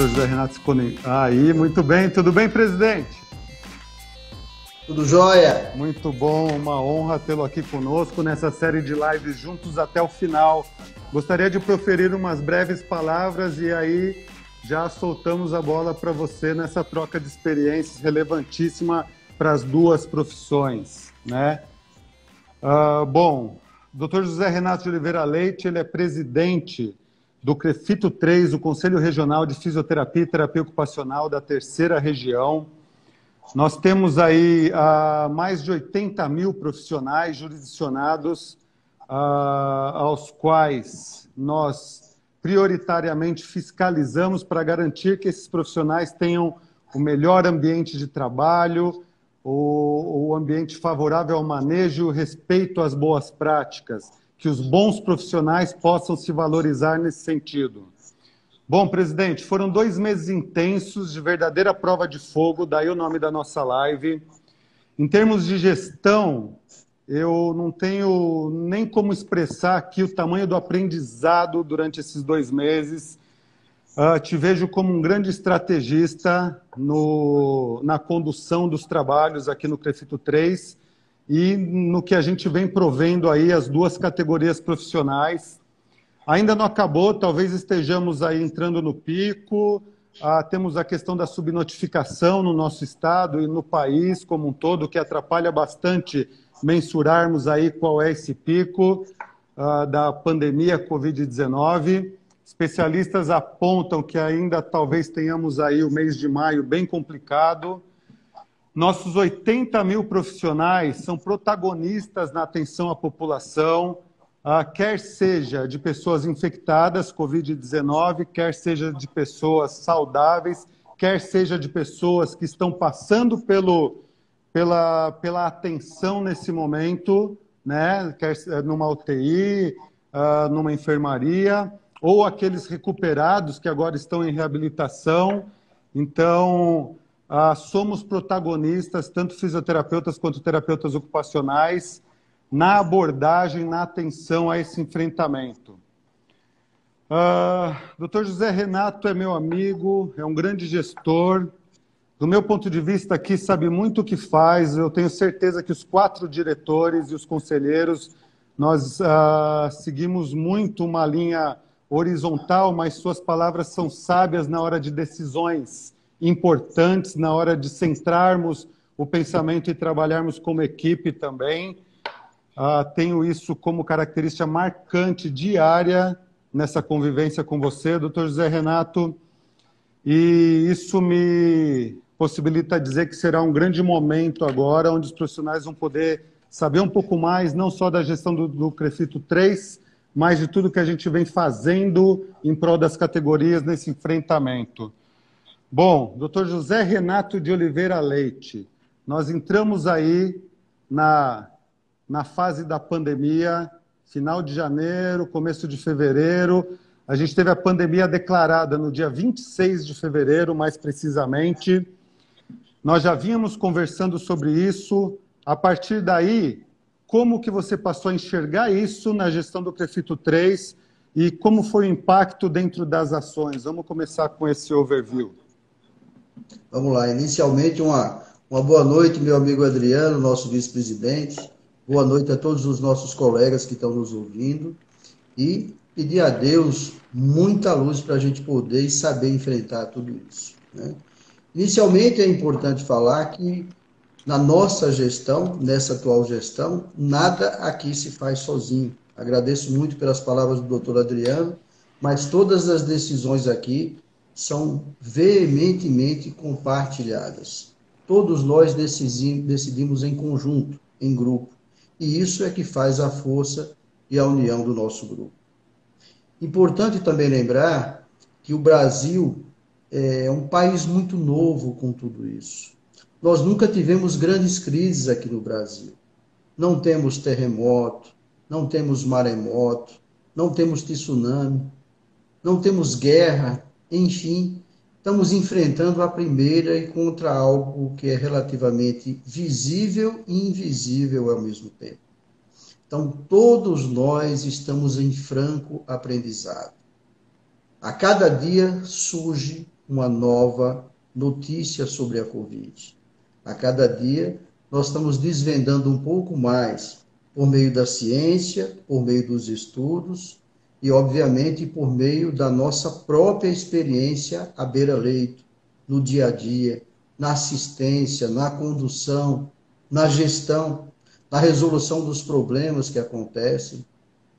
Doutor José Renato se conectou. Aí, muito bem. Tudo bem, presidente? Tudo jóia? Muito bom, uma honra tê-lo aqui conosco nessa série de lives juntos até o final. Gostaria de proferir umas breves palavras e aí já soltamos a bola para você nessa troca de experiências relevantíssima para as duas profissões, né? Bom, Dr. José Renato de Oliveira Leite, ele é presidente do CREFITO 3, o Conselho Regional de Fisioterapia e Terapia Ocupacional da Terceira Região. Nós temos aí mais de 80 mil profissionais jurisdicionados, aos quais nós prioritariamente fiscalizamos para garantir que esses profissionais tenham o melhor ambiente de trabalho, o ambiente favorável ao manejo, respeito às boas práticas, que os bons profissionais possam se valorizar nesse sentido. Bom, presidente, foram 2 meses intensos de verdadeira prova de fogo, daí o nome da nossa live. Em termos de gestão, eu não tenho nem como expressar aqui o tamanho do aprendizado durante esses 2 meses. Te vejo como um grande estrategista na condução dos trabalhos aqui no CREFITO 3 e no que a gente vem provendo aí as duas categorias profissionais. Ainda não acabou, talvez estejamos aí entrando no pico, temos a questão da subnotificação no nosso estado e no país como um todo, que atrapalha bastante mensurarmos aí qual é esse pico da pandemia Covid-19. Especialistas apontam que ainda talvez tenhamos aí o mês de maio bem complicado. Nossos 80 mil profissionais são protagonistas na atenção à população, quer seja de pessoas infectadas, Covid-19, quer seja de pessoas saudáveis, quer seja de pessoas que estão passando pela atenção nesse momento, né? Quer numa UTI, numa enfermaria, ou aqueles recuperados que agora estão em reabilitação. Então, somos protagonistas, tanto fisioterapeutas quanto terapeutas ocupacionais, na abordagem, na atenção a esse enfrentamento. Dr. José Renato é meu amigo, é um grande gestor. Do meu ponto de vista aqui, sabe muito o que faz. Eu tenho certeza que os 4 diretores e os conselheiros, nós seguimos muito uma linha horizontal, mas suas palavras são sábias na hora de decisões importantes, na hora de centrarmos o pensamento e trabalharmos como equipe também. Tenho isso como característica marcante diária nessa convivência com você, Dr. José Renato, e isso me possibilita dizer que será um grande momento agora, onde os profissionais vão poder saber um pouco mais, não só da gestão do CREFITO 3, mas de tudo que a gente vem fazendo em prol das categorias nesse enfrentamento. Bom, Dr. José Renato de Oliveira Leite, nós entramos aí na fase da pandemia, final de janeiro, começo de fevereiro. A gente teve a pandemia declarada no dia 26 de fevereiro, mais precisamente. Nós já vínhamos conversando sobre isso. A partir daí, como que você passou a enxergar isso na gestão do CREFITO 3 e como foi o impacto dentro das ações? Vamos começar com esse overview. Vamos lá. Inicialmente, uma boa noite, meu amigo Adriano, nosso vice-presidente. Boa noite a todos os nossos colegas que estão nos ouvindo. E pedir a Deus muita luz para a gente poder e saber enfrentar tudo isso, né? Inicialmente, é importante falar que na nossa gestão, nessa atual gestão, nada aqui se faz sozinho. Agradeço muito pelas palavras do doutor Adriano, mas todas as decisões aqui são veementemente compartilhadas. Todos nós decidimos em conjunto, em grupo. E isso é que faz a força e a união do nosso grupo. Importante também lembrar que o Brasil é um país muito novo com tudo isso. Nós nunca tivemos grandes crises aqui no Brasil. Não temos terremoto, não temos maremoto, não temos tsunami, não temos guerra, enfim, estamos enfrentando a primeira e contra algo que é relativamente visível e invisível ao mesmo tempo. Então, todos nós estamos em franco aprendizado. A cada dia surge uma nova notícia sobre a Covid. A cada dia, nós estamos desvendando um pouco mais por meio da ciência, por meio dos estudos e, obviamente, por meio da nossa própria experiência à beira-leito, no dia a dia, na assistência, na condução, na gestão, na resolução dos problemas que acontecem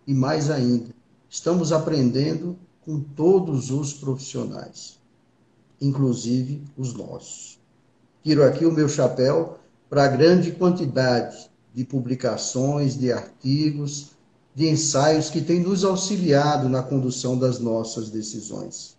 e, mais ainda, estamos aprendendo com todos os profissionais, inclusive os nossos. Tiro aqui o meu chapéu para a grande quantidade de publicações, de artigos, de ensaios que têm nos auxiliado na condução das nossas decisões.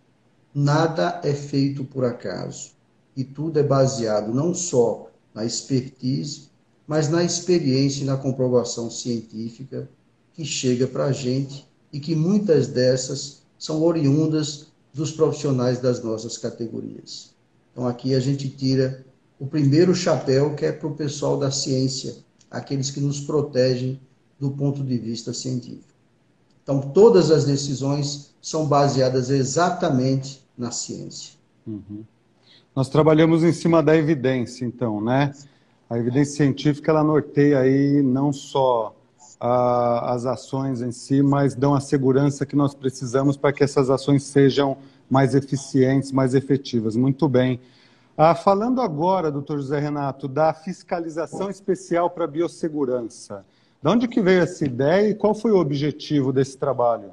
Nada é feito por acaso e tudo é baseado não só na expertise, mas na experiência e na comprovação científica que chega para a gente e que muitas dessas são oriundas dos profissionais das nossas categorias. Então aqui a gente tira o primeiro chapéu, que é para o pessoal da ciência, aqueles que nos protegem do ponto de vista científico. Então, todas as decisões são baseadas exatamente na ciência. Uhum. Nós trabalhamos em cima da evidência, então, né? A evidência científica, ela norteia aí não só as ações em si, mas dão a segurança que nós precisamos para que essas ações sejam mais eficientes, mais efetivas. Muito bem. Falando agora, doutor José Renato, da fiscalização especial para a biossegurança. De onde que veio essa ideia e qual foi o objetivo desse trabalho?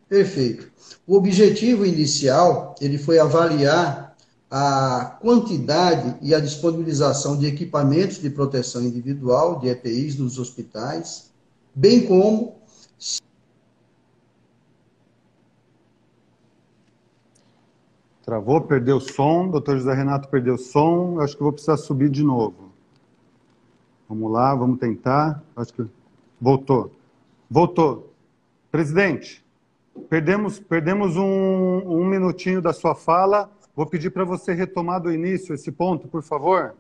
Perfeito. O objetivo inicial, ele foi avaliar a quantidade e a disponibilização de equipamentos de proteção individual, de EPIs, nos hospitais, bem como... Travou, perdeu o som, doutor José Renato perdeu o som, eu acho que vou precisar subir de novo. Vamos lá, vamos tentar. Acho que voltou. Voltou. Presidente, perdemos um minutinho da sua fala. Vou pedir para você retomar do início esse ponto, por favor.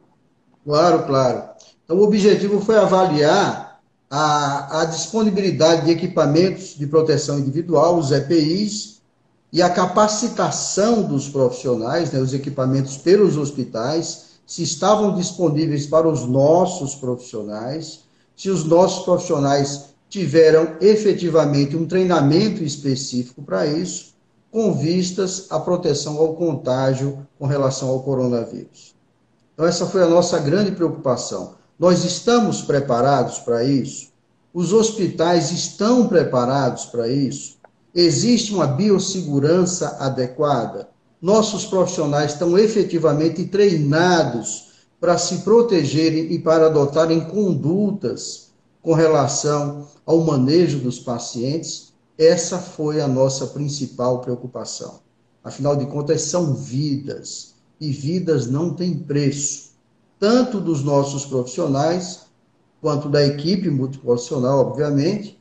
Claro, claro. Então, o objetivo foi avaliar a disponibilidade de equipamentos de proteção individual, os EPIs, e a capacitação dos profissionais, né, os equipamentos pelos hospitais, se estavam disponíveis para os nossos profissionais, se os nossos profissionais tiveram efetivamente um treinamento específico para isso, com vistas à proteção ao contágio com relação ao coronavírus. Então, essa foi a nossa grande preocupação. Nós estamos preparados para isso? Os hospitais estão preparados para isso? Existe uma biossegurança adequada? Nossos profissionais estão efetivamente treinados para se protegerem e para adotarem condutas com relação ao manejo dos pacientes? Essa foi a nossa principal preocupação. Afinal de contas, são vidas, e vidas não têm preço, tanto dos nossos profissionais, quanto da equipe multiprofissional, obviamente,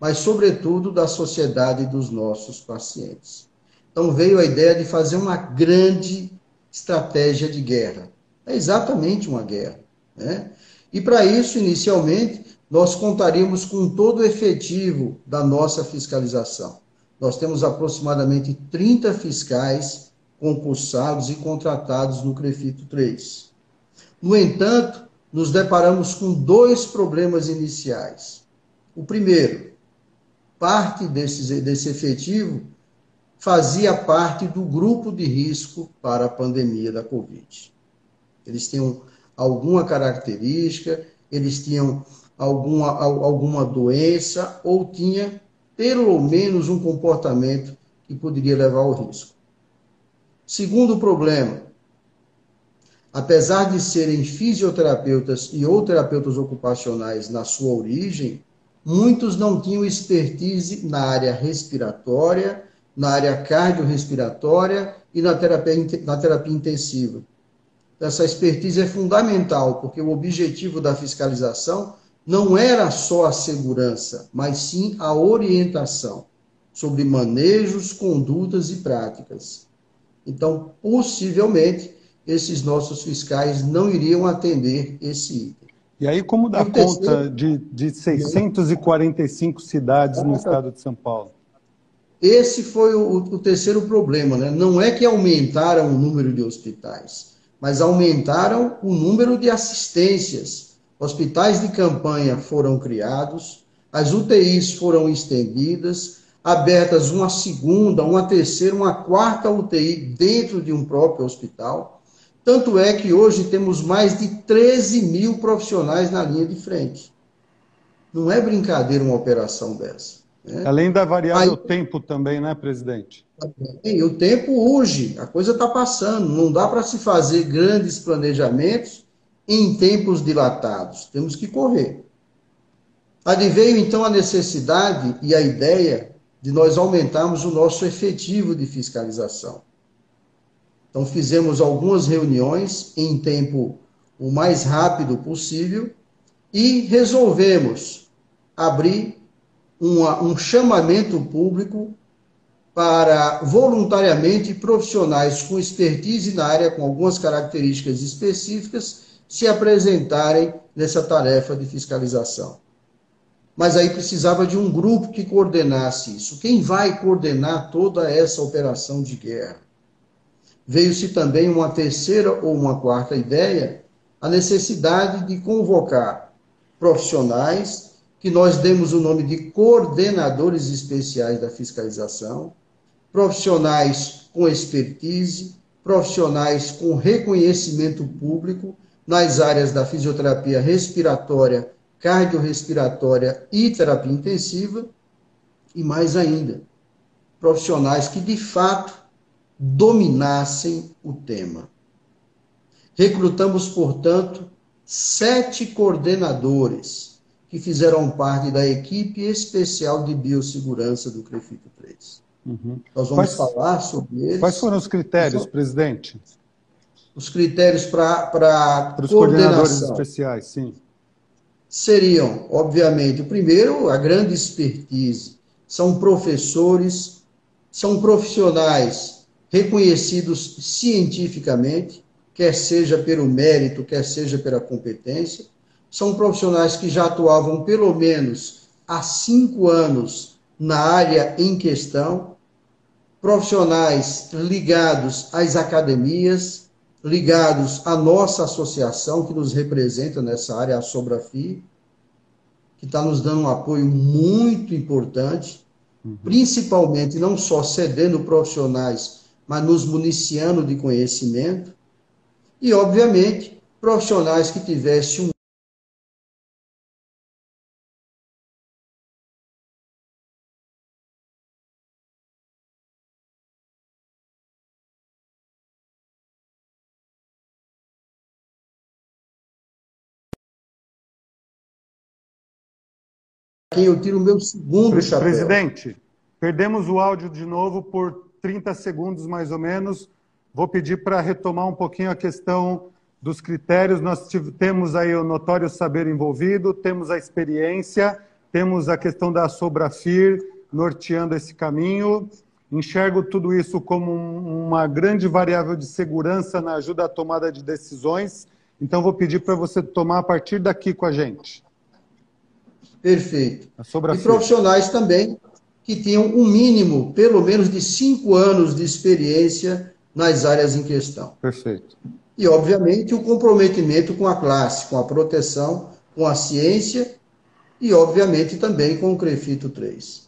mas, sobretudo, da sociedade e dos nossos pacientes. Então, veio a ideia de fazer uma grande estratégia de guerra. É exatamente uma guerra, né? E, para isso, inicialmente, nós contaríamos com todo o efetivo da nossa fiscalização. Nós temos aproximadamente 30 fiscais concursados e contratados no CREFITO 3. No entanto, nos deparamos com dois problemas iniciais. O primeiro, parte desse efetivo fazia parte do grupo de risco para a pandemia da Covid. Eles tinham alguma característica, eles tinham alguma doença ou tinha pelo menos um comportamento que poderia levar ao risco. Segundo problema, apesar de serem fisioterapeutas e ou terapeutas ocupacionais na sua origem, muitos não tinham expertise na área respiratória, na área cardiorrespiratória e na terapia intensiva. Essa expertise é fundamental, porque o objetivo da fiscalização não era só a segurança, mas sim a orientação sobre manejos, condutas e práticas. Então, possivelmente, esses nossos fiscais não iriam atender esse item. E aí, como dá conta de 645 cidades no estado de São Paulo? esse foi o terceiro problema, né? Não é que aumentaram o número de hospitais, mas aumentaram o número de assistências. Hospitais de campanha foram criados, as UTIs foram estendidas, abertas uma segunda, uma terceira, uma quarta UTI dentro de um próprio hospital. Tanto é que hoje temos mais de 13 mil profissionais na linha de frente. Não é brincadeira uma operação dessa, né? Além da variável tempo também, né, presidente? E o tempo urge, a coisa está passando, não dá para se fazer grandes planejamentos em tempos dilatados, temos que correr. Adveio então a necessidade e a ideia de nós aumentarmos o nosso efetivo de fiscalização. Então fizemos algumas reuniões em tempo o mais rápido possível e resolvemos abrir um chamamento público para voluntariamente profissionais com expertise na área, com algumas características específicas, se apresentarem nessa tarefa de fiscalização. Mas aí precisava de um grupo que coordenasse isso. Quem vai coordenar toda essa operação de guerra? Veio-se também uma terceira ou uma quarta ideia, a necessidade de convocar profissionais, que nós demos o nome de coordenadores especiais da fiscalização, profissionais com expertise, profissionais com reconhecimento público nas áreas da fisioterapia respiratória, cardiorrespiratória e terapia intensiva, e mais ainda, profissionais que de fato dominassem o tema. Recrutamos, portanto, 7 coordenadores que fizeram parte da equipe especial de biossegurança do CREFITO 3. Uhum. Nós vamos falar sobre eles. Quais foram os critérios, presidente? Os critérios para os coordenadores especiais, sim. Seriam, obviamente, o primeiro, a grande expertise. São professores, são profissionais reconhecidos cientificamente, quer seja pelo mérito, quer seja pela competência. São profissionais que já atuavam pelo menos há 5 anos na área em questão, profissionais ligados às academias, ligados à nossa associação que nos representa nessa área, a Sobrafi, que está nos dando um apoio muito importante, principalmente não só cedendo profissionais, mas nos municiando de conhecimento, e, obviamente, profissionais que tivessem um quem eu tiro o meu segundo chapéu. Presidente, perdemos o áudio de novo por 30 segundos, mais ou menos. Vou pedir para retomar um pouquinho a questão dos critérios. Nós temos aí o notório saber envolvido, temos a experiência, temos a questão da Sobrafir norteando esse caminho. Enxergo tudo isso como uma grande variável de segurança na ajuda à tomada de decisões. Então, vou pedir para você tomar a partir daqui com a gente. Perfeito. E profissionais também que tinham um mínimo, pelo menos, de 5 anos de experiência nas áreas em questão. Perfeito. E, obviamente, o comprometimento com a classe, com a proteção, com a ciência e, obviamente, também com o CREFITO 3.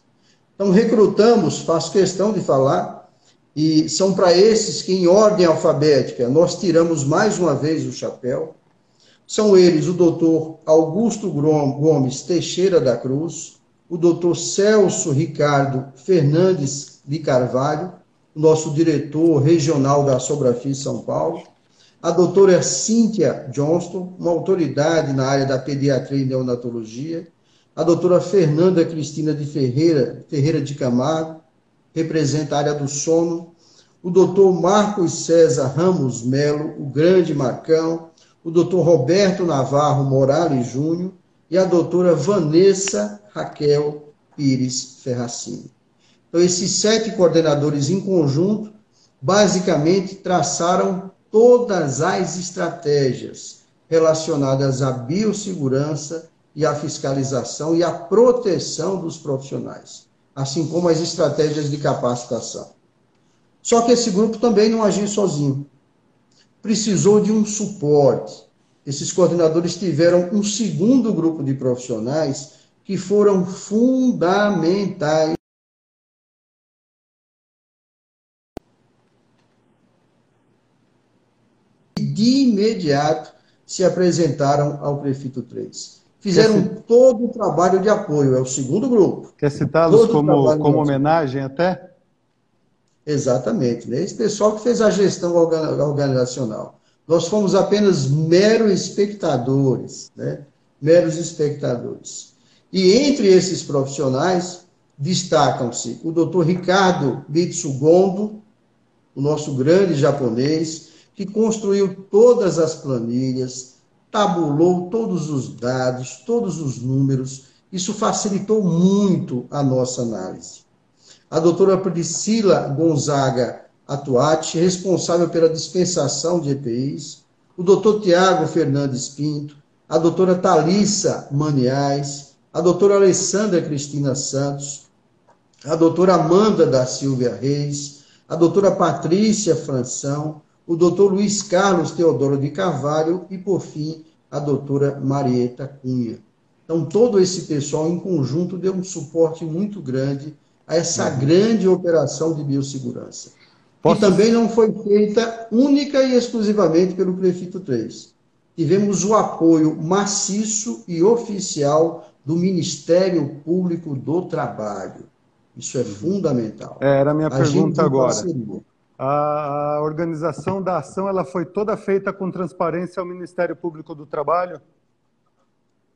Então, recrutamos, faço questão de falar, e são para esses que, em ordem alfabética, nós tiramos mais uma vez o chapéu. São eles o doutor Augusto Gomes Teixeira da Cruz, o doutor Celso Ricardo Fernandes de Carvalho, nosso diretor regional da Sobrafi São Paulo, a doutora Cíntia Johnston, uma autoridade na área da pediatria e neonatologia, a doutora Fernanda Cristina de Ferreira de Camargo, representa a área do sono, o doutor Marcos César Ramos Melo, o grande Marcão, o doutor Roberto Navarro Morales Júnior e a doutora Vanessa Raquel Pires Ferracini. Então, esses 7 coordenadores em conjunto, basicamente, traçaram todas as estratégias relacionadas à biossegurança e à fiscalização e à proteção dos profissionais. assim como as estratégias de capacitação. Só que esse grupo também não agiu sozinho. Precisou de um suporte. Esses coordenadores tiveram um segundo grupo de profissionais que foram fundamentais. De imediato se apresentaram ao Prefeito 3. Fizeram todo o trabalho de apoio, é o segundo grupo. Quer citá-los como homenagem até? Exatamente, né? Esse pessoal que fez a gestão organizacional. Nós fomos apenas meros espectadores, né? Meros espectadores. E entre esses profissionais, destacam-se o Dr. Ricardo Mitsugondo, o nosso grande japonês, que construiu todas as planilhas, tabulou todos os dados, todos os números. Isso facilitou muito a nossa análise. A doutora Priscila Gonzaga Atuati, responsável pela dispensação de EPIs, o doutor Tiago Fernandes Pinto, a doutora Thalissa Maniais, a doutora Alessandra Cristina Santos, a doutora Amanda da Silva Reis, a doutora Patrícia Franção, o doutor Luiz Carlos Teodoro de Carvalho e, por fim, a doutora Marieta Cunha. Então, todo esse pessoal em conjunto deu um suporte muito grande a essa grande operação de biossegurança. Que também não foi feita única e exclusivamente pelo Prefeito 3. Tivemos o apoio maciço e oficial do Ministério Público do Trabalho. Isso é fundamental. Era a minha pergunta agora. A organização da ação ela foi toda feita com transparência ao Ministério Público do Trabalho?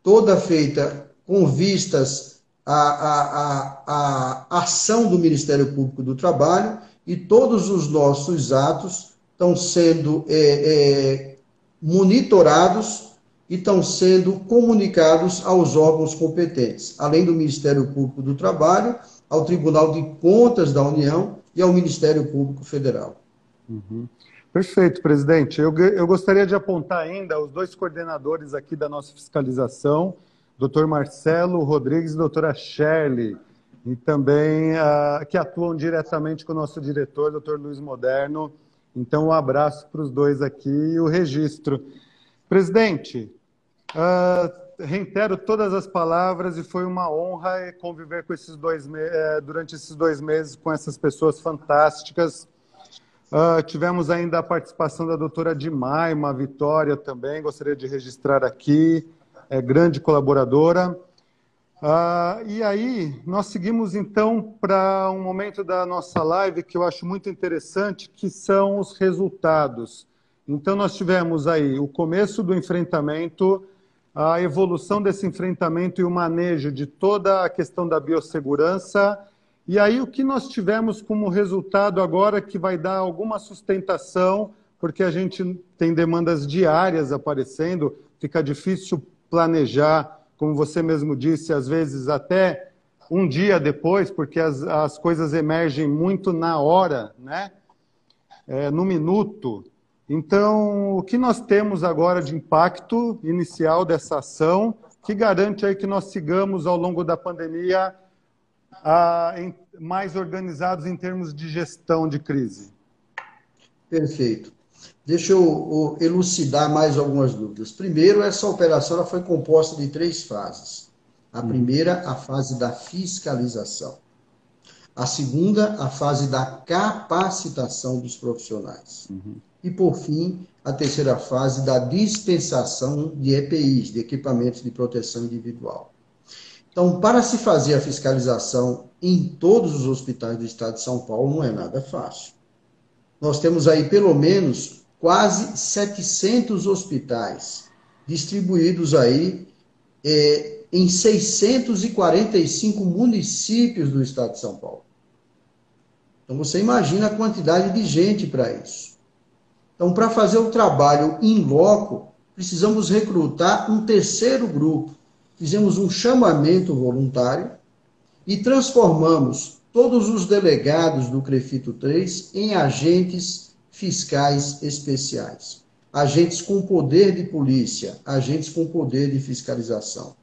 Toda feita com vistas à ação do Ministério Público do Trabalho, e todos os nossos atos estão sendo monitorados e estão sendo comunicados aos órgãos competentes, além do Ministério Público do Trabalho, ao Tribunal de Contas da União e ao Ministério Público Federal. Uhum. Perfeito, presidente. Eu gostaria de apontar ainda os dois coordenadores aqui da nossa fiscalização, Dr. Marcelo Rodrigues e doutora Shirley, e também que atuam diretamente com o nosso diretor, Dr. Luiz Moderno. Então, um abraço para os dois aqui e o registro. Presidente, reitero todas as palavras e foi uma honra conviver com durante esses 2 meses com essas pessoas fantásticas. Tivemos ainda a participação da doutora Dimaima Vitória também, gostaria de registrar aqui, grande colaboradora. E aí, nós seguimos então para um momento da nossa live que eu acho muito interessante, que são os resultados. Então, nós tivemos aí o começo do enfrentamento, a evolução desse enfrentamento e o manejo de toda a questão da biossegurança. E aí, o que nós tivemos como resultado agora, que vai dar alguma sustentação, porque a gente tem demandas diárias aparecendo, fica difícil planejar, como você mesmo disse, às vezes até um dia depois, porque as coisas emergem muito na hora, né? No minuto. Então, o que nós temos agora de impacto inicial dessa ação, que garante aí que nós sigamos ao longo da pandemia mais organizados em termos de gestão de crise? Perfeito. Deixa eu elucidar mais algumas dúvidas. Primeiro, essa operação ela foi composta de 3 fases. A primeira, a fase da fiscalização. A segunda, a fase da capacitação dos profissionais. E, por fim, a terceira fase da dispensação de EPIs, de equipamentos de proteção individual. Então, para se fazer a fiscalização em todos os hospitais do estado de São Paulo, não é nada fácil. Nós temos aí, pelo menos, quase 700 hospitais distribuídos aí em 645 municípios do estado de São Paulo. Então, você imagina a quantidade de gente para isso. Então, para fazer o trabalho in loco, precisamos recrutar um terceiro grupo. Fizemos um chamamento voluntário e transformamos todos os delegados do CREFITO 3 em agentes fiscais especiais. Agentes com poder de polícia, agentes com poder de fiscalização.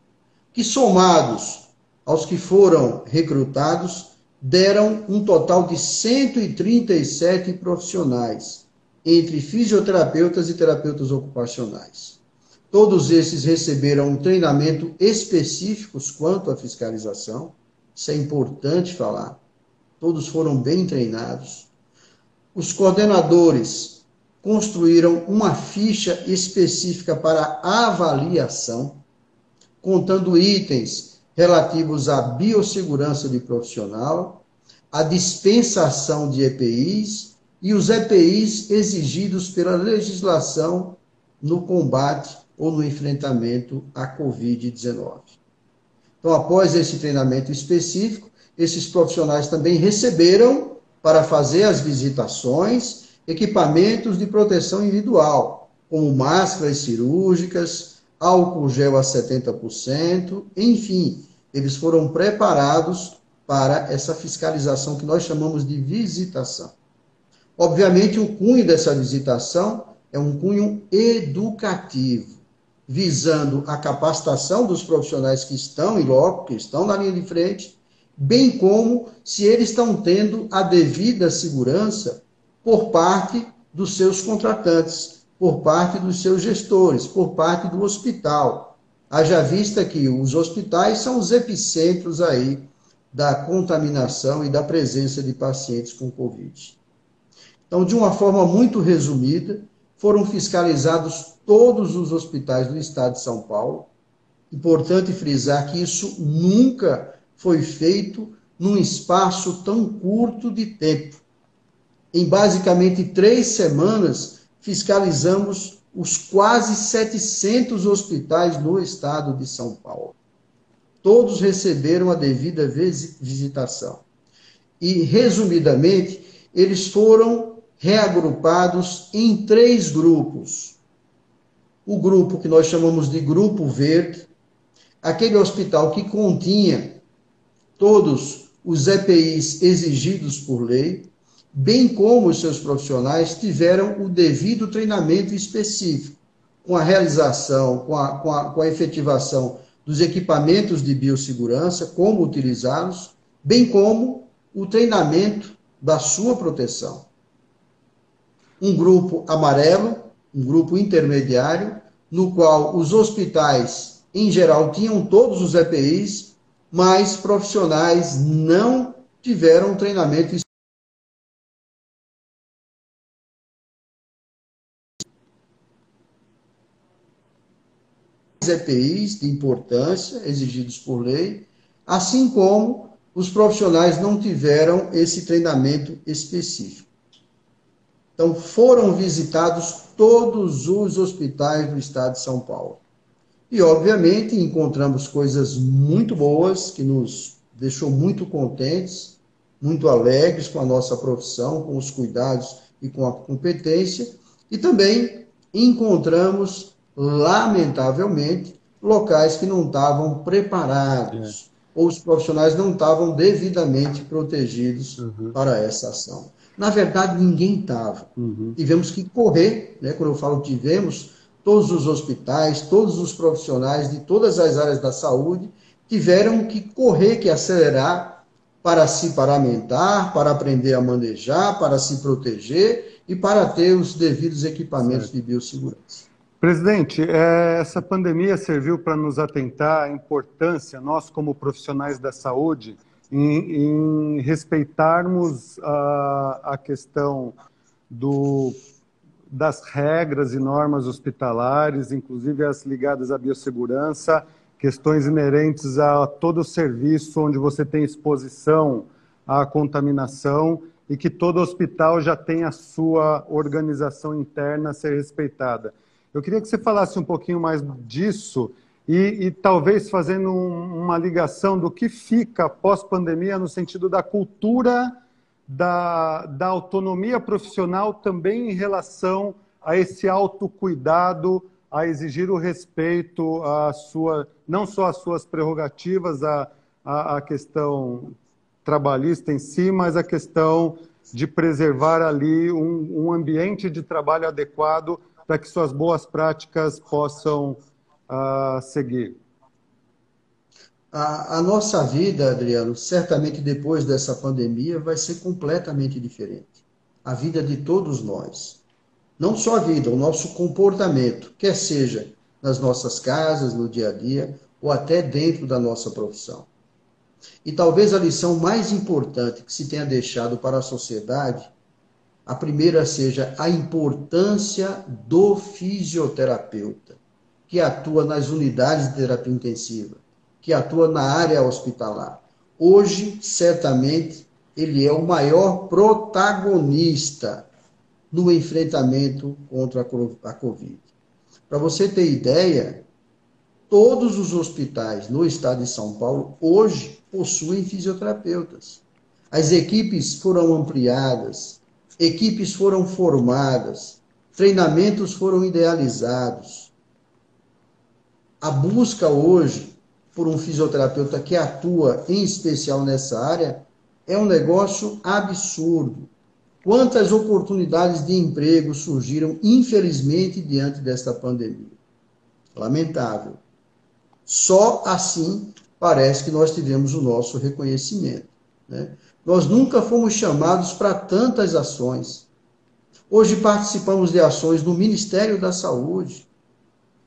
Que somados aos que foram recrutados, deram um total de 137 profissionais, entre fisioterapeutas e terapeutas ocupacionais. Todos esses receberam um treinamento específico quanto à fiscalização, isso é importante falar, todos foram bem treinados. Os coordenadores construíram uma ficha específica para avaliação, contando itens relativos à biossegurança de profissional, a dispensação de EPIs e os EPIs exigidos pela legislação no combate ou no enfrentamento à Covid-19. Então, após esse treinamento específico, esses profissionais também receberam, para fazer as visitações, equipamentos de proteção individual, como máscaras cirúrgicas, álcool gel a 70%, enfim, eles foram preparados para essa fiscalização que nós chamamos de visitação. Obviamente, o cunho dessa visitação é um cunho educativo, visando a capacitação dos profissionais que estão em loco, que estão na linha de frente, bem como se eles estão tendo a devida segurança por parte dos seus contratantes, por parte dos seus gestores, por parte do hospital. Haja vista que os hospitais são os epicentros aí da contaminação e da presença de pacientes com Covid. Então, de uma forma muito resumida, foram fiscalizados todos os hospitais do estado de São Paulo. Importante frisar que isso nunca foi feito num espaço tão curto de tempo. Em basicamente 3 semanas, fiscalizamos os quase 700 hospitais no estado de São Paulo. Todos receberam a devida visitação. E, resumidamente, eles foram reagrupados em 3 grupos. O grupo que nós chamamos de Grupo Verde, aquele hospital que continha todos os EPIs exigidos por lei, bem como os seus profissionais tiveram o devido treinamento específico, com a realização, com a efetivação dos equipamentos de biossegurança, como utilizá-los, bem como o treinamento da sua proteção. Um grupo amarelo, um grupo intermediário, no qual os hospitais, em geral, tinham todos os EPIs, mas profissionais não tiveram treinamento EPIs de importância exigidos por lei, assim como os profissionais não tiveram esse treinamento específico. Então, foram visitados todos os hospitais do estado de São Paulo. E, obviamente, encontramos coisas muito boas, que nos deixou muito contentes, muito alegres com a nossa profissão, com os cuidados e com a competência. E também encontramos, lamentavelmente, locais que não estavam preparados, ou os profissionais não estavam devidamente protegidos para essa ação. Na verdade, ninguém estava. Tivemos que correr, né? Quando eu falo tivemos, todos os hospitais, todos os profissionais de todas as áreas da saúde tiveram que correr, que acelerar para se paramentar, para aprender a manejar, para se proteger e para ter os devidos equipamentos de biossegurança. Presidente, essa pandemia serviu para nos atentar à importância, nós como profissionais da saúde, em respeitarmos a questão das regras e normas hospitalares, inclusive as ligadas à biossegurança, questões inerentes a todo o serviço onde você tem exposição à contaminação e que todo hospital já tem a sua organização interna a ser respeitada. Eu queria que você falasse um pouquinho mais disso e talvez fazendo uma ligação do que fica pós-pandemia no sentido da cultura da autonomia profissional também em relação a esse autocuidado, a exigir o respeito não só às suas prerrogativas, a questão trabalhista em si, mas a questão de preservar ali um ambiente de trabalho adequado para que suas boas práticas possam seguir. A nossa vida, Adriano, certamente depois dessa pandemia, vai ser completamente diferente. A vida de todos nós. Não só a vida, o nosso comportamento, quer seja nas nossas casas, no dia a dia, ou até dentro da nossa profissão. E talvez a lição mais importante que se tenha deixado para a sociedade, a primeira seja a importância do fisioterapeuta, que atua nas unidades de terapia intensiva, que atua na área hospitalar. Hoje, certamente, ele é o maior protagonista no enfrentamento contra a Covid. Para você ter ideia, todos os hospitais no estado de São Paulo hoje possuem fisioterapeutas. As equipes foram ampliadas, equipes foram formadas, treinamentos foram idealizados. A busca hoje por um fisioterapeuta que atua em especial nessa área é um negócio absurdo. Quantas oportunidades de emprego surgiram, infelizmente, diante desta pandemia? Lamentável. Só assim parece que nós tivemos o nosso reconhecimento, né? Nós nunca fomos chamados para tantas ações. Hoje participamos de ações no Ministério da Saúde.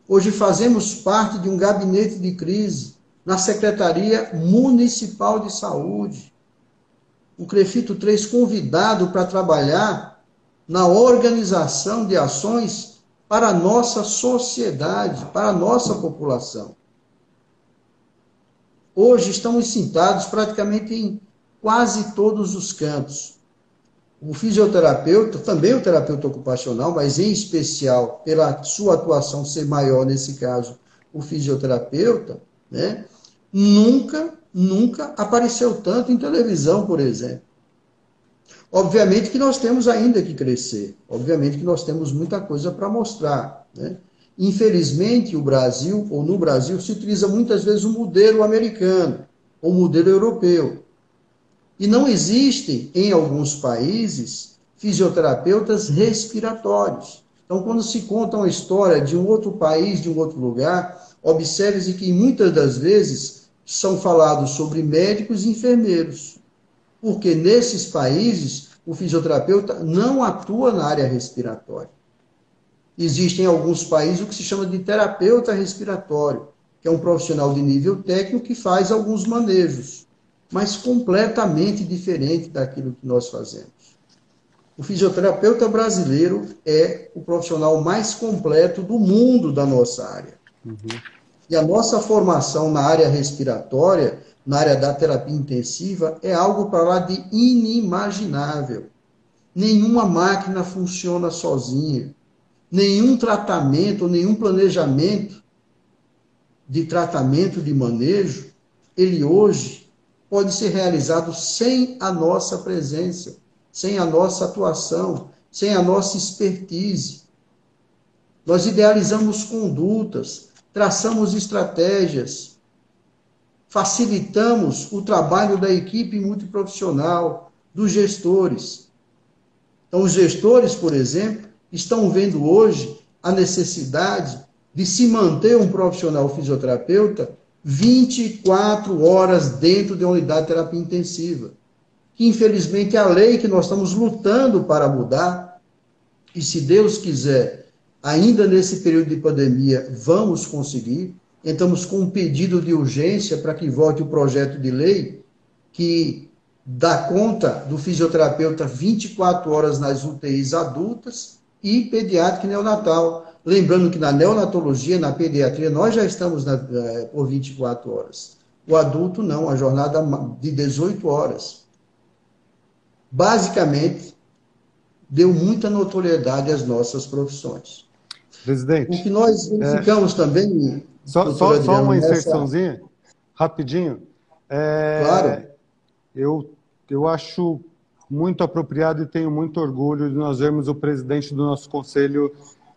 Hoje fazemos parte de um gabinete de crise na Secretaria Municipal de Saúde. O CREFITO 3 convidado para trabalhar na organização de ações para a nossa sociedade, para a nossa população. Hoje estamos sentados praticamente em quase todos os cantos. O fisioterapeuta, também o terapeuta ocupacional, mas em especial pela sua atuação ser maior nesse caso, o fisioterapeuta, né, nunca apareceu tanto em televisão, por exemplo. Obviamente que nós temos ainda que crescer, obviamente que nós temos muita coisa para mostrar, né? Infelizmente, o Brasil, ou no Brasil, se utiliza muitas vezes o modelo americano, ou modelo europeu. E não existem, em alguns países, fisioterapeutas respiratórios. Então, quando se conta uma história de um outro país, de um outro lugar, observe-se que muitas das vezes são falados sobre médicos e enfermeiros. Porque nesses países, o fisioterapeuta não atua na área respiratória. Existem em alguns países o que se chama de terapeuta respiratório, que é um profissional de nível técnico que faz alguns manejos, mas completamente diferente daquilo que nós fazemos. O fisioterapeuta brasileiro é o profissional mais completo do mundo da nossa área. Uhum. E a nossa formação na área respiratória, na área da terapia intensiva, é algo para lá de inimaginável. Nenhuma máquina funciona sozinha. Nenhum tratamento, nenhum planejamento de tratamento, de manejo, ele hoje pode ser realizado sem a nossa presença, sem a nossa atuação, sem a nossa expertise. Nós idealizamos condutas, traçamos estratégias, facilitamos o trabalho da equipe multiprofissional, dos gestores. Então, os gestores, por exemplo, estão vendo hoje a necessidade de se manter um profissional fisioterapeuta 24 horas dentro de uma unidade de terapia intensiva. Que, infelizmente, é a lei que nós estamos lutando para mudar, e se Deus quiser, ainda nesse período de pandemia, vamos conseguir. Entramos com um pedido de urgência para que volte o projeto de lei que dá conta do fisioterapeuta 24 horas nas UTIs adultas e pediátrica e neonatal. Lembrando que na neonatologia, na pediatria, nós já estamos por 24 horas. O adulto não, a jornada de 18 horas. Basicamente, deu muita notoriedade às nossas profissões. Presidente. O que nós verificamos também... Só uma inserçãozinha, rapidinho. Claro. Eu acho muito apropriado e tenho muito orgulho de nós vermos o presidente do nosso conselho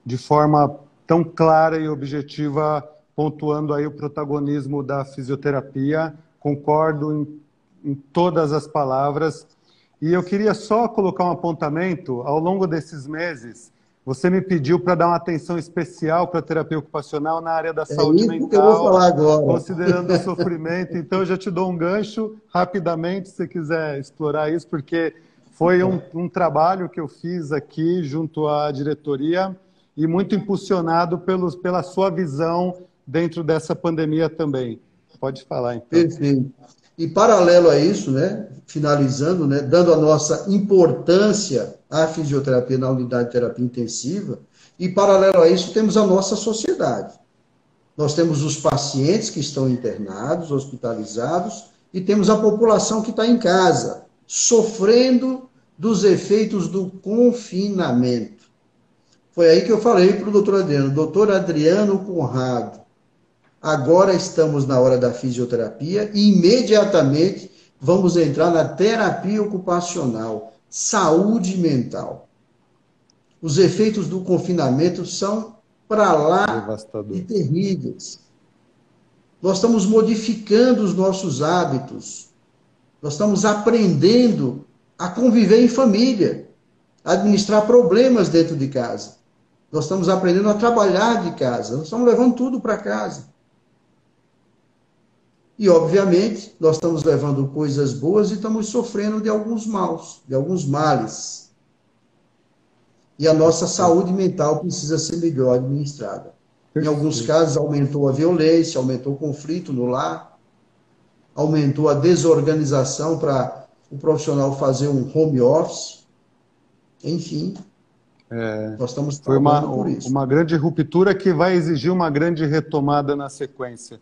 de forma tão clara e objetiva, pontuando aí o protagonismo da fisioterapia. Concordo em todas as palavras. E eu queria só colocar um apontamento. Ao longo desses meses, Você me pediu para dar uma atenção especial para a terapia ocupacional na área da É saúde isso que eu vou mental, falar agora. considerando o sofrimento. Então, eu já te dou um gancho rapidamente, se você quiser explorar isso, porque foi um trabalho que eu fiz aqui junto à diretoria e muito impulsionado pela sua visão dentro dessa pandemia também. Pode falar, então. Perfeito. E paralelo a isso, né, finalizando, né, dando a nossa importância à fisioterapia na unidade de terapia intensiva, e paralelo a isso temos a nossa sociedade. Nós temos os pacientes que estão internados, hospitalizados, e temos a população que está em casa, sofrendo dos efeitos do confinamento. Foi aí que eu falei para o doutor Adriano Conrado, agora estamos na hora da fisioterapia e imediatamente vamos entrar na terapia ocupacional, saúde mental. Os efeitos do confinamento são para lá Devastador. de terríveis. Nós estamos modificando os nossos hábitos. Nós estamos aprendendo a conviver em família, a administrar problemas dentro de casa. Nós estamos aprendendo a trabalhar de casa. Nós estamos levando tudo para casa. E, obviamente, nós estamos levando coisas boas e estamos sofrendo de alguns maus, de alguns males. E a nossa saúde mental precisa ser melhor administrada. Em alguns casos, aumentou a violência, aumentou o conflito no lar, aumentou a desorganização para o profissional fazer um home office. Enfim, nós estamos Foi falando por isso. uma grande ruptura que vai exigir uma grande retomada na sequência.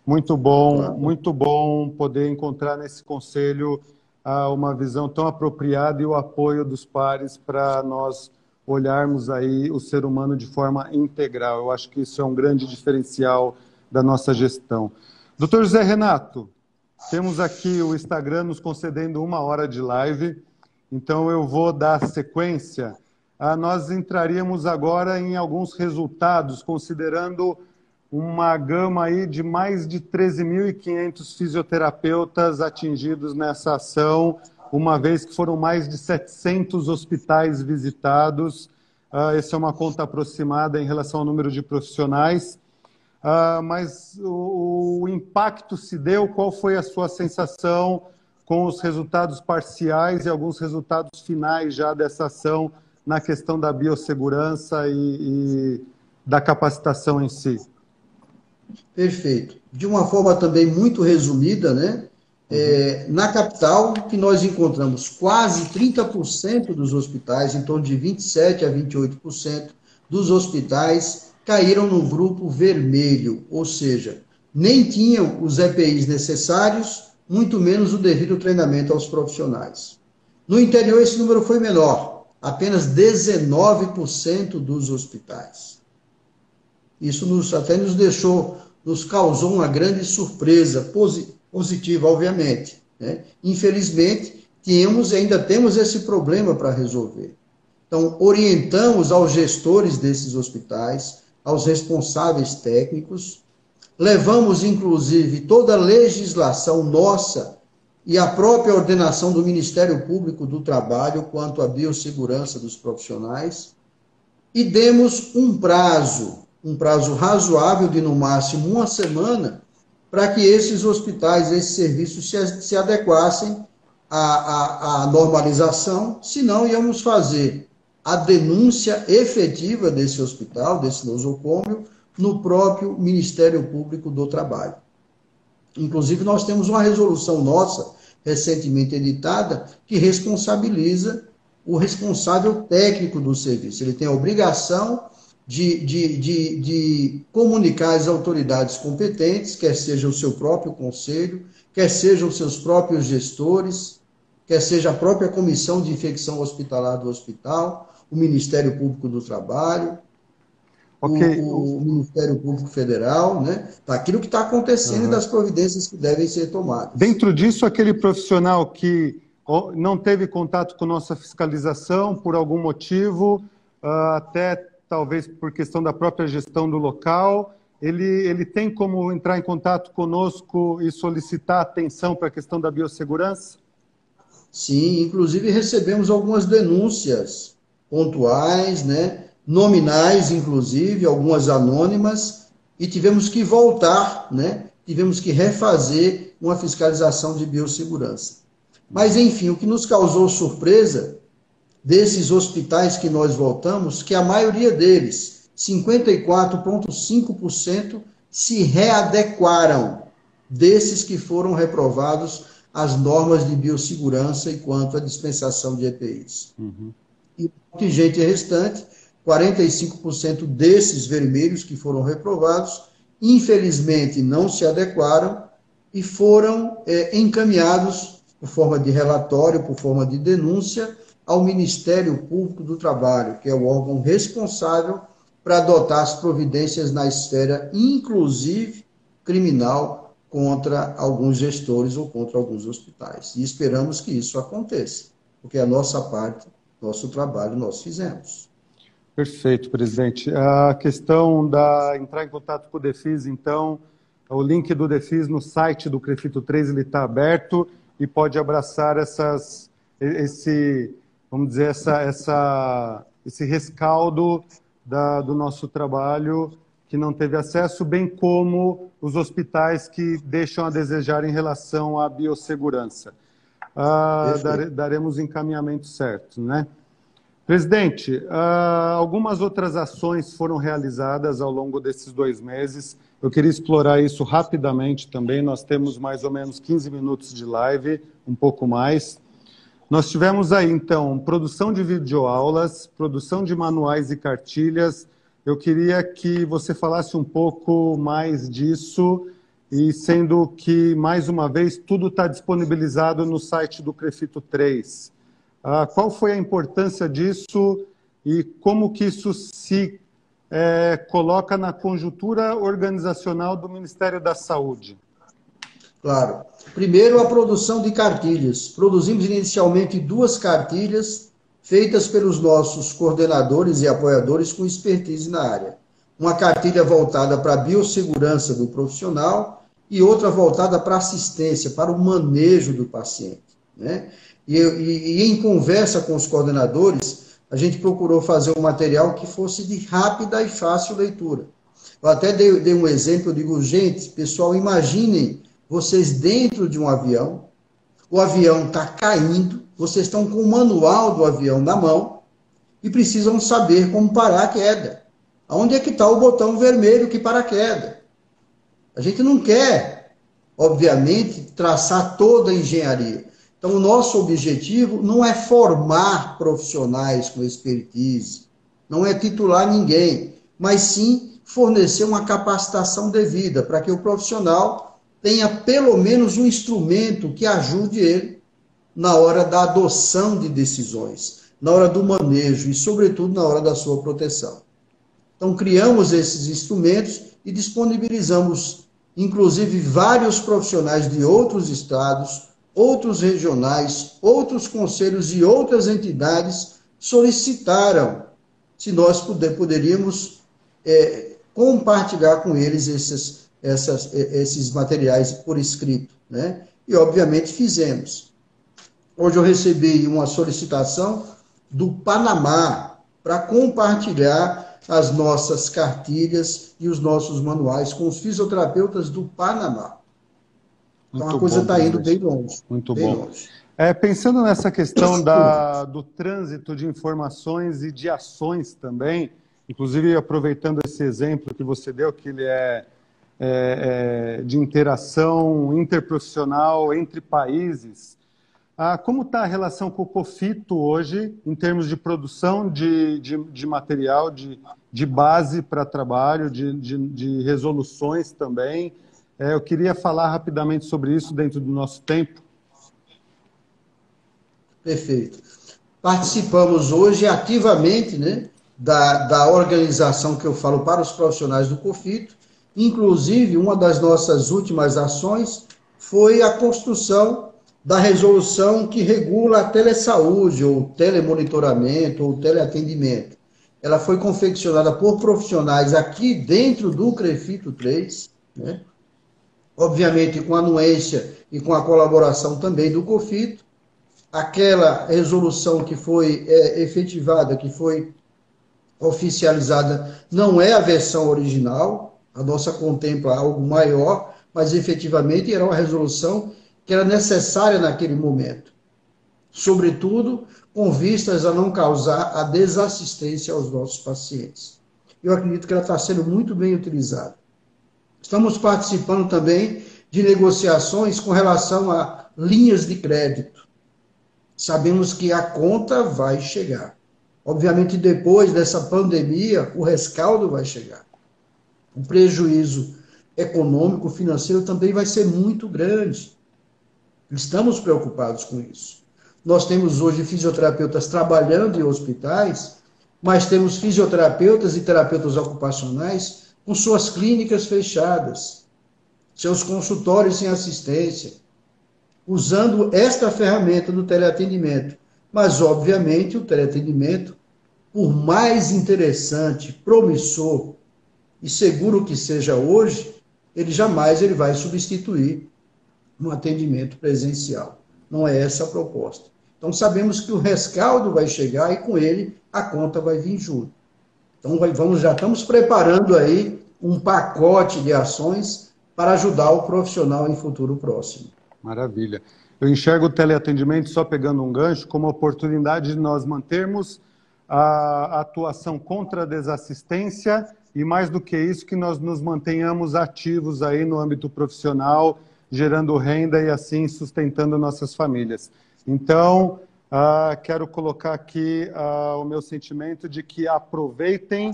Claro. Muito bom poder encontrar nesse conselho uma visão tão apropriada e o apoio dos pares para nós olharmos aí o ser humano de forma integral. Eu acho que isso é um grande diferencial da nossa gestão. Doutor José Renato, temos aqui o Instagram nos concedendo 1 hora de live, então eu vou dar sequência. Nós entraríamos agora em alguns resultados, considerando uma gama aí de mais de 13.500 fisioterapeutas atingidos nessa ação, uma vez que foram mais de 700 hospitais visitados. Essa é uma conta aproximada em relação ao número de profissionais. Mas o impacto se deu, qual foi a sua sensação com os resultados parciais e alguns resultados finais já dessa ação na questão da biossegurança e da capacitação em si? Perfeito. De uma forma também muito resumida, né? Na capital, que nós encontramos quase 30% dos hospitais, em torno de 27% a 28% dos hospitais caíram no grupo vermelho, ou seja, nem tinham os EPIs necessários, muito menos o devido treinamento aos profissionais. No interior, esse número foi menor, apenas 19% dos hospitais. Isso até nos causou uma grande surpresa, positiva, obviamente, né? Infelizmente, ainda temos esse problema para resolver. Então, orientamos aos gestores desses hospitais, aos responsáveis técnicos, levamos, inclusive, toda a legislação nossa e a própria ordenação do Ministério Público do Trabalho quanto à biossegurança dos profissionais, e demos um prazo razoável de, no máximo, 1 semana, para que esses hospitais, esses serviços se adequassem à normalização, senão íamos fazer a denúncia efetiva desse hospital, desse nosocômio, no próprio Ministério Público do Trabalho. Inclusive, nós temos uma resolução nossa, recentemente editada, que responsabiliza o responsável técnico do serviço. Ele tem a obrigação de comunicar às autoridades competentes, quer seja o seu próprio conselho, quer sejam os seus próprios gestores, quer seja a própria comissão de infecção hospitalar do hospital, o Ministério Público do Trabalho, o Ministério Público Federal, né? Daquilo que está acontecendo e das providências que devem ser tomadas. Dentro disso, aquele profissional que não teve contato com nossa fiscalização por algum motivo, até talvez por questão da própria gestão do local, ele tem como entrar em contato conosco e solicitar atenção para a questão da biossegurança? Sim, inclusive recebemos algumas denúncias pontuais, né? nominais, inclusive, algumas anônimas, e tivemos que voltar, né? Tivemos que refazer uma fiscalização de biossegurança. Mas, enfim, o que nos causou surpresa desses hospitais que nós voltamos, que a maioria deles, 54,5%, se readequaram desses que foram reprovados às normas de biossegurança e quanto à dispensação de EPIs. E o contingente restante, 45% desses vermelhos que foram reprovados, infelizmente não se adequaram e foram encaminhados por forma de relatório, por forma de denúncia, ao Ministério Público do Trabalho, que é o órgão responsável para adotar as providências na esfera, inclusive criminal, contra alguns gestores ou contra alguns hospitais. E esperamos que isso aconteça, porque a nossa parte, nosso trabalho, nós fizemos. Perfeito, presidente. A questão da entrar em contato com o DEFIS, então, o link do DEFIS no site do CREFITO 3, ele está aberto e pode abraçar esse rescaldo do nosso trabalho que não teve acesso, bem como os hospitais que deixam a desejar em relação à biossegurança. Daremos encaminhamento certo, né? Presidente, algumas outras ações foram realizadas ao longo desses 2 meses. Eu queria explorar isso rapidamente também. Nós temos mais ou menos 15 minutos de live, um pouco mais. Nós tivemos aí, então, produção de videoaulas, produção de manuais e cartilhas. Eu queria que você falasse um pouco mais disso, e sendo que, mais uma vez, tudo está disponibilizado no site do CREFITO 3. Qual foi a importância disso e como que isso se coloca na conjuntura organizacional do Ministério da Saúde? Claro. Primeiro, a produção de cartilhas. Produzimos inicialmente 2 cartilhas feitas pelos nossos coordenadores e apoiadores com expertise na área. Uma cartilha voltada para a biossegurança do profissional e outra voltada para a assistência, para o manejo do paciente, né? E em conversa com os coordenadores, a gente procurou fazer um material que fosse de rápida e fácil leitura. Eu até dei um exemplo, eu digo, gente, pessoal, imaginem vocês dentro de um avião, o avião está caindo, vocês estão com o manual do avião na mão e precisam saber como parar a queda. Onde é que está o botão vermelho que para a queda? A gente não quer, obviamente, traçar toda a engenharia. Então, o nosso objetivo não é formar profissionais com expertise, não é titular ninguém, mas sim fornecer uma capacitação devida para que o profissional tenha pelo menos um instrumento que ajude ele na hora da adoção de decisões, na hora do manejo e, sobretudo, na hora da sua proteção. Então, criamos esses instrumentos e disponibilizamos, inclusive, vários profissionais de outros estados, outros regionais, outros conselhos e outras entidades solicitaram se nós poderíamos compartilhar com eles esses materiais por escrito, né? E, obviamente, fizemos. Hoje eu recebi uma solicitação do Panamá para compartilhar as nossas cartilhas e os nossos manuais com os fisioterapeutas do Panamá. Então, a coisa está indo bem longe. Muito bem bom. Longe. Pensando nessa questão do trânsito de informações e de ações também, inclusive aproveitando esse exemplo que você deu, que ele de interação interprofissional entre países, como está a relação com o COFITO hoje, em termos de produção de material, de base para trabalho, de resoluções também? Eu queria falar rapidamente sobre isso dentro do nosso tempo. Perfeito. Participamos hoje ativamente, né, da organização que eu falo para os profissionais do COFITO. Inclusive, uma das nossas últimas ações foi a construção da resolução que regula a telesaúde, ou telemonitoramento, ou teleatendimento. Ela foi confeccionada por profissionais aqui dentro do CREFITO 3, né? Obviamente com a anuência e com a colaboração também do COFITO. Aquela resolução que foi efetivada, que foi oficializada não é a versão original, a nossa contempla algo maior, mas efetivamente era uma resolução que era necessária naquele momento, sobretudo com vistas a não causar a desassistência aos nossos pacientes. Eu acredito que ela está sendo muito bem utilizada. Estamos participando também de negociações com relação a linhas de crédito. Sabemos que a conta vai chegar. Obviamente, depois dessa pandemia, o rescaldo vai chegar. O prejuízo econômico, financeiro também vai ser muito grande. Estamos preocupados com isso. Nós temos hoje fisioterapeutas trabalhando em hospitais, mas temos fisioterapeutas e terapeutas ocupacionais com suas clínicas fechadas, seus consultórios sem assistência, usando esta ferramenta do teleatendimento. Mas, obviamente, o teleatendimento, por mais interessante, promissor e seguro que seja hoje, ele jamais vai substituir um atendimento presencial. Não é essa a proposta. Então, sabemos que o rescaldo vai chegar e, com ele, a conta vai vir junto. Então, já estamos preparando aí um pacote de ações para ajudar o profissional em futuro próximo. Maravilha. Eu enxergo o teleatendimento, só pegando um gancho, como oportunidade de nós mantermos a atuação contra a desassistência e, mais do que isso, que nós nos mantenhamos ativos aí no âmbito profissional, gerando renda e assim sustentando nossas famílias. Então, quero colocar aqui o meu sentimento de que aproveitem,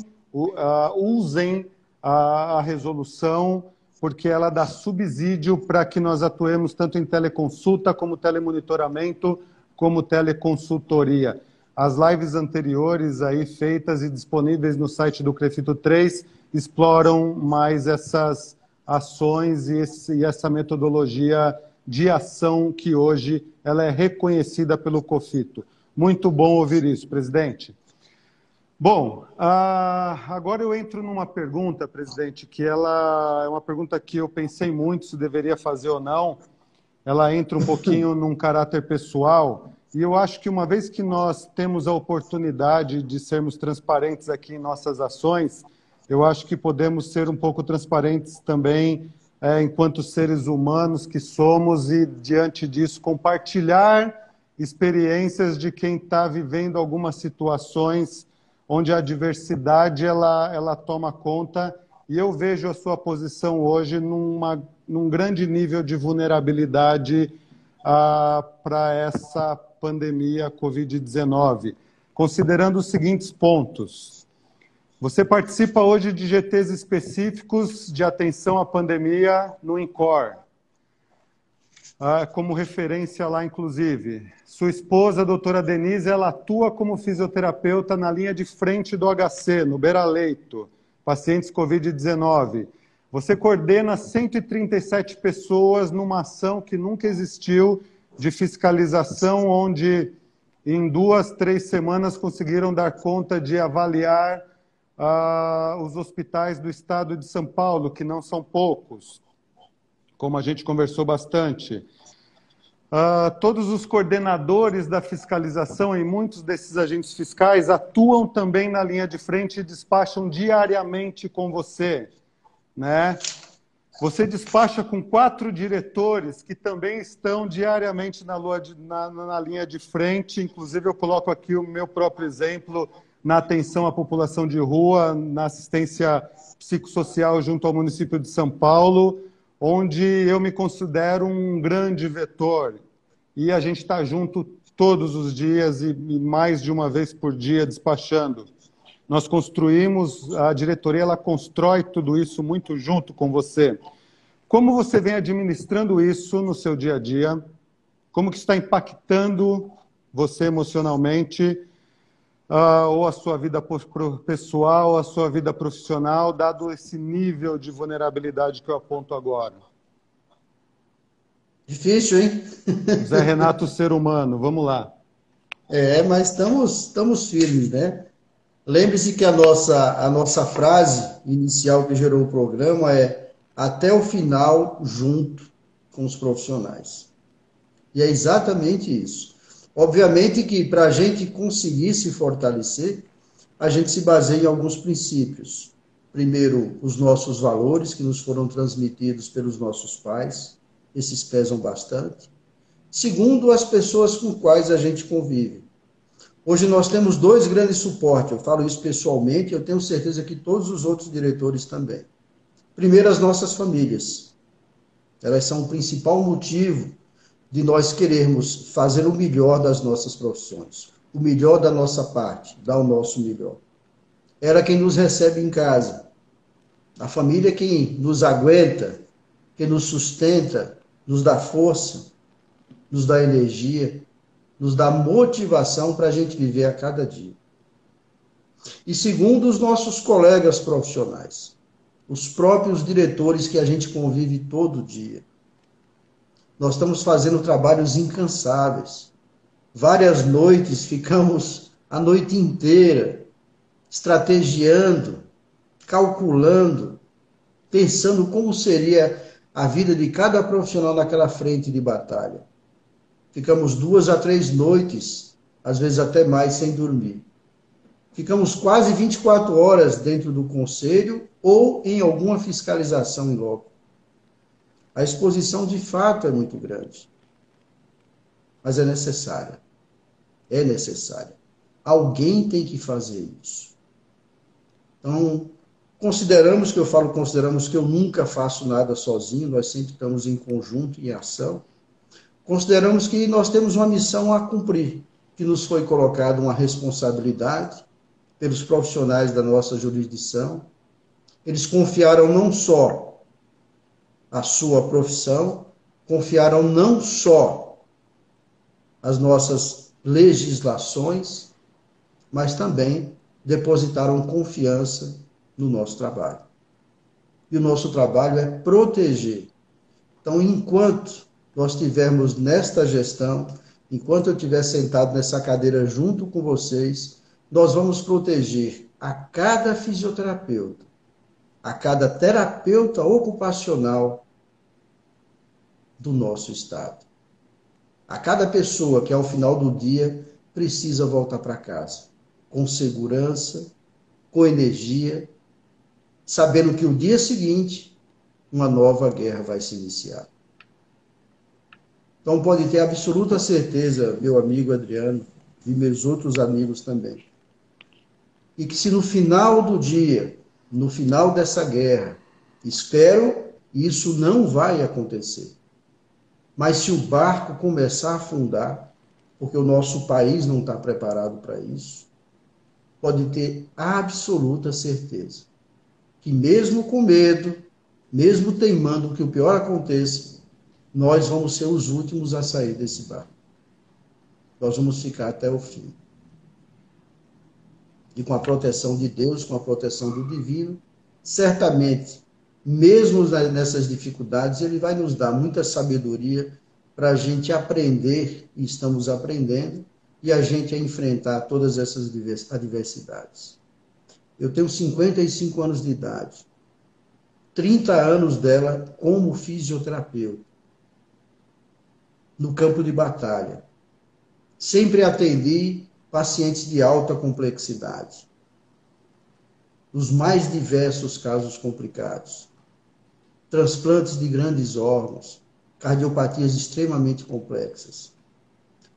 usem a resolução, porque ela dá subsídio para que nós atuemos tanto em teleconsulta, como telemonitoramento, como teleconsultoria. As lives anteriores aí feitas e disponíveis no site do CREFITO 3 exploram mais essas ações e essa metodologia de ação que hoje ela é reconhecida pelo COFITO. Muito bom ouvir isso, presidente. Bom, agora eu entro numa pergunta, presidente, que ela é uma pergunta que eu pensei muito se deveria fazer ou não. Ela entra um pouquinho num caráter pessoal e eu acho que uma vez que nós temos a oportunidade de sermos transparentes aqui em nossas ações, eu acho que podemos ser um pouco transparentes também enquanto seres humanos que somos e, diante disso, compartilhar experiências de quem está vivendo algumas situações onde a diversidade ela toma conta, e eu vejo a sua posição hoje num grande nível de vulnerabilidade para essa pandemia Covid-19, considerando os seguintes pontos. Você participa hoje de GTs específicos de atenção à pandemia no INCOR, como referência lá, inclusive. Sua esposa, a doutora Denise, ela atua como fisioterapeuta na linha de frente do HC, no beira-leito, pacientes Covid-19. Você coordena 137 pessoas numa ação que nunca existiu, de fiscalização, onde em 2, 3 semanas conseguiram dar conta de avaliar os hospitais do estado de São Paulo, que não são poucos, como a gente conversou bastante. Todos os coordenadores da fiscalização e muitos desses agentes fiscais atuam também na linha de frente e despacham diariamente com você, né? Você despacha com 4 diretores que também estão diariamente na linha de frente. Inclusive, eu coloco aqui o meu próprio exemplo na atenção à população de rua, na assistência psicossocial junto ao município de São Paulo, onde eu me considero um grande vetor. E a gente está junto todos os dias e mais de uma vez por dia despachando. Nós construímos, a diretoria ela constrói tudo isso muito junto com você. Como você vem administrando isso no seu dia a dia? Como que está impactando você emocionalmente, ou a sua vida pessoal, ou a sua vida profissional, dado esse nível de vulnerabilidade que eu aponto agora? Difícil, hein? Zé Renato, ser humano, vamos lá. Mas estamos firmes, né? Lembre-se que a nossa frase inicial que gerou o programa é até o final junto com os profissionais. E é exatamente isso. Obviamente que para a gente conseguir se fortalecer, a gente se baseia em alguns princípios. Primeiro, os nossos valores que nos foram transmitidos pelos nossos pais, esses pesam bastante. Segundo, as pessoas com quais a gente convive. Hoje nós temos dois grandes suportes, eu falo isso pessoalmente, eu tenho certeza que todos os outros diretores também. Primeiro, as nossas famílias. Elas são o principal motivo de nós querermos fazer o melhor das nossas profissões, o melhor da nossa parte, dar o nosso melhor. Ela quem nos recebe em casa. A família é quem nos aguenta, quem nos sustenta, nos dá força, nos dá energia, nos dá motivação para a gente viver a cada dia. E segundo, os nossos colegas profissionais, os próprios diretores que a gente convive todo dia. Nós estamos fazendo trabalhos incansáveis. Várias noites, ficamos a noite inteira estrategiando, calculando, pensando como seria a vida de cada profissional naquela frente de batalha. Ficamos 2 a 3 noites, às vezes até mais, sem dormir. Ficamos quase 24 horas dentro do conselho ou em alguma fiscalização em loco. A exposição, de fato, é muito grande. Mas é necessária. É necessária. Alguém tem que fazer isso. Então, consideramos que eu nunca faço nada sozinho, nós sempre estamos em conjunto, em ação. Consideramos que nós temos uma missão a cumprir, que nos foi colocada uma responsabilidade pelos profissionais da nossa jurisdição. Eles confiaram não só a sua profissão, confiaram não só as nossas legislações, mas também depositaram confiança no nosso trabalho. E o nosso trabalho é proteger. Então, enquanto nós estivermos nesta gestão, enquanto eu estiver sentado nessa cadeira junto com vocês, nós vamos proteger a cada fisioterapeuta, a cada terapeuta ocupacional do nosso estado. A cada pessoa que ao final do dia precisa voltar para casa, com segurança, com energia, sabendo que o dia seguinte uma nova guerra vai se iniciar. Então pode ter absoluta certeza, meu amigo Adriano, e meus outros amigos também, e que se no final do dia, no final dessa guerra, espero, isso não vai acontecer. Mas se o barco começar a afundar, porque o nosso país não está preparado para isso, pode ter absoluta certeza que mesmo com medo, mesmo teimando que o pior aconteça, nós vamos ser os últimos a sair desse barco. Nós vamos ficar até o fim. E com a proteção de Deus, com a proteção do divino, certamente, mesmo nessas dificuldades, ele vai nos dar muita sabedoria para a gente aprender, e estamos aprendendo, e a gente a enfrentar todas essas adversidades. Eu tenho 55 anos de idade, 30 anos dela como fisioterapeuta, no campo de batalha. Sempre atendi pacientes de alta complexidade, os mais diversos casos complicados, transplantes de grandes órgãos, cardiopatias extremamente complexas.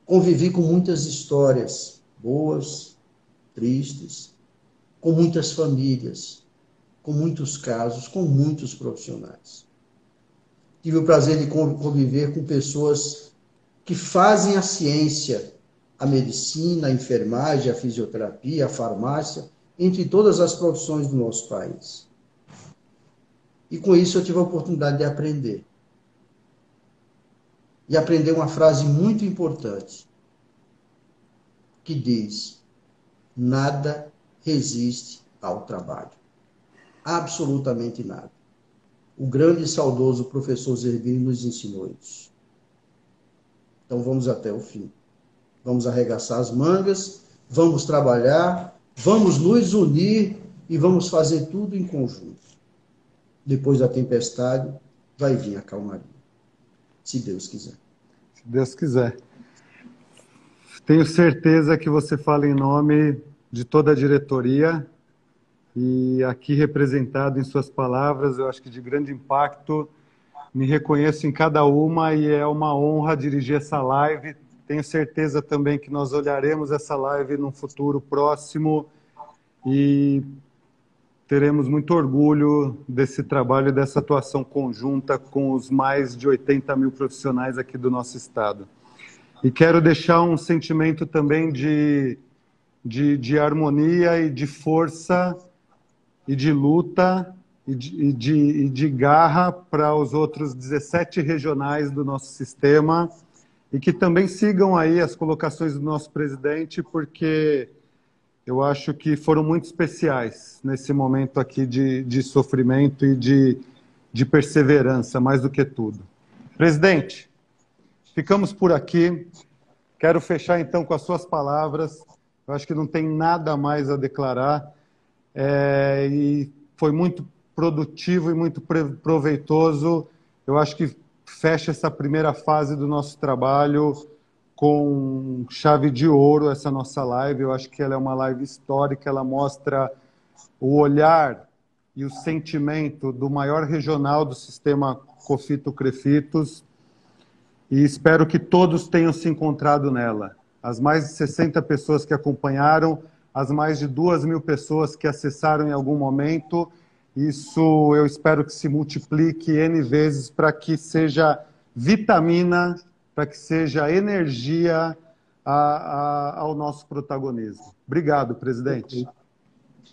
Convivi com muitas histórias boas, tristes, com muitas famílias, com muitos casos, com muitos profissionais. Tive o prazer de conviver com pessoas que fazem a ciência, a medicina, a enfermagem, a fisioterapia, a farmácia, entre todas as profissões do nosso país. E com isso eu tive a oportunidade de aprender. E aprender uma frase muito importante, que diz: nada resiste ao trabalho. Absolutamente nada. O grande e saudoso professor Zerbini nos ensinou isso. Então vamos até o fim. Vamos arregaçar as mangas, vamos trabalhar, vamos nos unir e vamos fazer tudo em conjunto. Depois da tempestade, vai vir a calmaria. Se Deus quiser. Se Deus quiser. Tenho certeza que você fala em nome de toda a diretoria, e aqui representado em suas palavras, eu acho que de grande impacto, me reconheço em cada uma e é uma honra dirigir essa live. Tenho certeza também que nós olharemos essa live num futuro próximo e teremos muito orgulho desse trabalho e dessa atuação conjunta com os mais de 80 mil profissionais aqui do nosso estado. E quero deixar um sentimento também de harmonia e de força e de luta e de garra para os outros 17 regionais do nosso sistema e que também sigam aí as colocações do nosso presidente, porque eu acho que foram muito especiais nesse momento aqui de sofrimento e de perseverança, mais do que tudo. Presidente, ficamos por aqui. Quero fechar, então, com as suas palavras. Eu acho que não tem nada mais a declarar. E foi muito produtivo e muito proveitoso. Eu acho que fecha essa primeira fase do nosso trabalho com chave de ouro, essa nossa live. Eu acho que ela é uma live histórica, ela mostra o olhar e o sentimento do maior regional do sistema COFITO-CREFITOS, e espero que todos tenham se encontrado nela. As mais de 60 pessoas que acompanharam, as mais de 2.000 pessoas que acessaram em algum momento, isso eu espero que se multiplique N vezes para que seja vitamina, para que seja energia ao nosso protagonismo. Obrigado, presidente.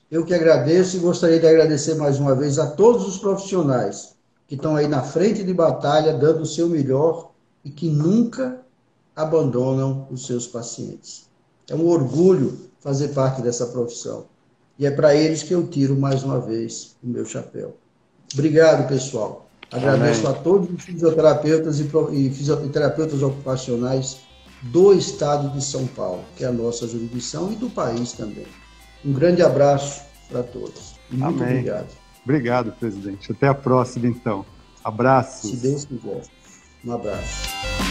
Eu que agradeço e gostaria de agradecer mais uma vez a todos os profissionais que estão aí na frente de batalha, dando o seu melhor e que nunca abandonam os seus pacientes. É um orgulho fazer parte dessa profissão. E é para eles que eu tiro mais uma vez o meu chapéu. Obrigado, pessoal. Agradeço a todos os fisioterapeutas e fisioterapeutas ocupacionais do estado de São Paulo, que é a nossa jurisdição, e do país também. Um grande abraço para todos. Muito obrigado. Obrigado, presidente. Até a próxima, então. Abraço. Se Deus quiser. Um abraço.